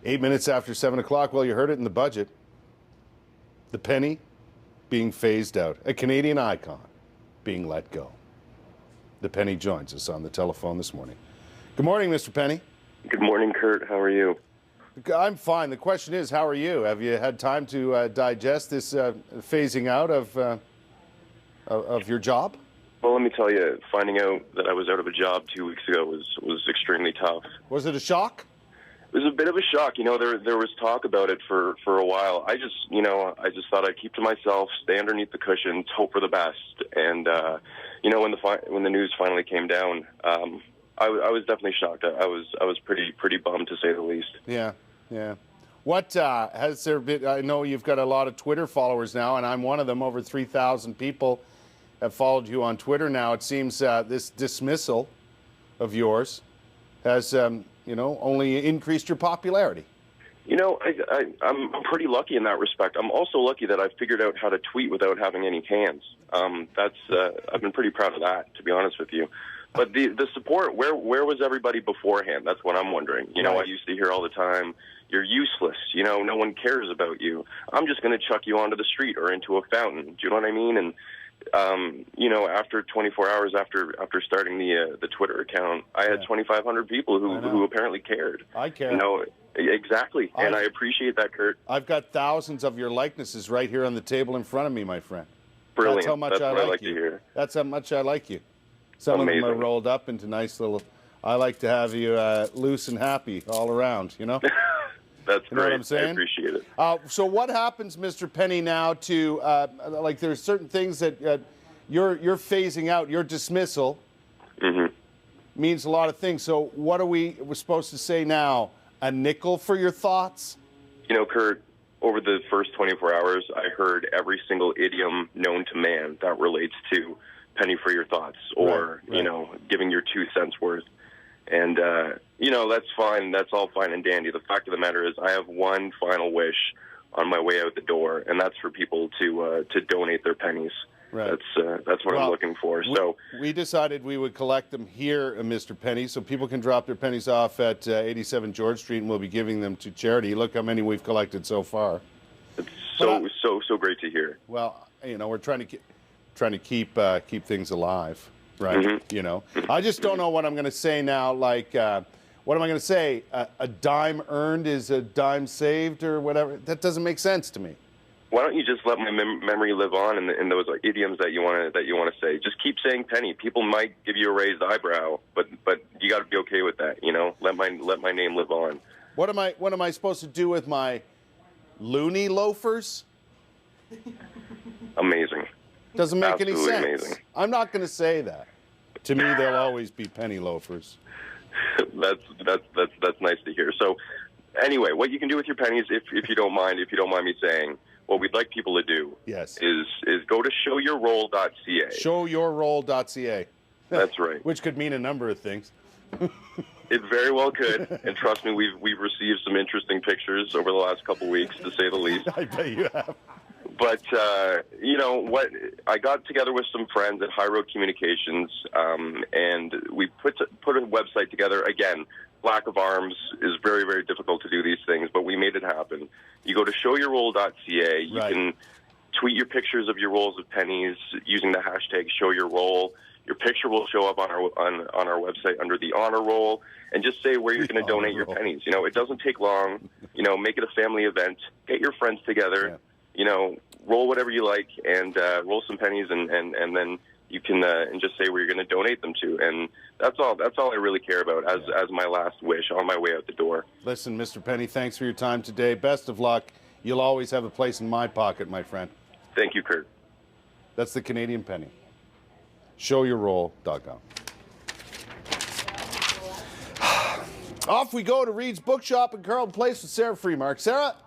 8 minutes after 7 o'clock. Well, you heard it in the budget. The penny being phased out. A Canadian icon being let go. The penny joins us on the telephone this morning. Good morning, Mr. Penny. Good morning, Kurt. How are you? I'm fine. The question is, how are you? Have you had time to digest this phasing out of your job? Well, let me tell you, finding out that I was out of a job 2 weeks ago was extremely tough. Was it a shock? It was a bit of a shock. You know, there was talk about it for a while. I just thought I'd keep to myself, stay underneath the cushions, hope for the best. And when the news finally came down, I was definitely shocked. I was pretty bummed, to say the least. Yeah. What has there been? I know you've got a lot of Twitter followers now, and I'm one of them. Over 3,000 people have followed you on Twitter now. It seems this dismissal of yours has, only increased your popularity. You know, I'm pretty lucky in that respect. I'm also lucky that I figured out how to tweet without having any hands. I've been pretty proud of that, to be honest with you. But the support, where was everybody beforehand? That's what I'm wondering. You know, I used to hear all the time, you're useless. You know, no one cares about you. I'm just going to chuck you onto the street or into a fountain. Do you know what I mean? And after 24 hours after starting the Twitter account, I had 2,500 people who apparently cared. I care. You know, exactly. And I appreciate that, Kurt. I've got thousands of your likenesses right here on the table in front of me, my friend. Brilliant. That's how much That's I what like I like you. to hear. That's how much I like you. Some Amazing. of them are rolled up into nice little. I like to have you loose and happy all around. You know. That's you know great. what I'm saying? I appreciate it. So what happens, Mr. Penny, now to there's certain things that you're phasing out. Your dismissal means a lot of things. So what are we're supposed to say now? A nickel for your thoughts? You know, Kurt, over the first 24 hours, I heard every single idiom known to man that relates to penny for your thoughts, or right. Giving your 2 cents worth. And that's fine. That's all fine and dandy. The fact of the matter is, I have one final wish on my way out the door, and that's for people to donate their pennies. Right. That's what I'm looking for. So we decided we would collect them here, Mr. Penny, so people can drop their pennies off at 87 George Street, and we'll be giving them to charity. Look how many we've collected so far. It's so great to hear. Well, we're trying to keep things alive, right? I just don't know what I'm going to say now. Like, what am I going to say? A dime earned is a dime saved, or whatever. That doesn't make sense to me. Why don't you just let my memory live on in those idioms that you want to say? Just keep saying penny. People might give you a raised eyebrow, but you got to be okay with that. Let my name live on. What am I supposed to do with my loony loafers? Amazing. Doesn't make Absolutely any sense. Amazing. I'm not going to say that. To me, they'll always be penny loafers. That's nice to hear. So, anyway, what you can do with your pennies, if you don't mind me saying, what we'd like people to do is go to showyourroll.ca. Showyourroll.ca. That's right. Which could mean a number of things. It very well could, and trust me, we've received some interesting pictures over the last couple weeks, to say the least. I bet you have. But what? I got together with some friends at High Road Communications, and we put a website together. Again, lack of arms is very, very difficult to do these things, but we made it happen. You go to showyourroll.ca. You can tweet your pictures of your rolls of pennies using the hashtag #ShowYourRoll. Your picture will show up on our website under the honor roll, and just say where you're going to donate your pennies. It doesn't take long. Make it a family event. Get your friends together. Yeah. Roll whatever you like, and roll some pennies, and then you can and just say where you're going to donate them to. And that's all I really care about as my last wish on my way out the door. Listen, Mr. Penny, thanks for your time today. Best of luck. You'll always have a place in my pocket, my friend. Thank you, Kurt. That's the Canadian penny. Showyourroll.com. Off we go to Reed's Bookshop in Carleton Place with Sarah Freemark. Sarah?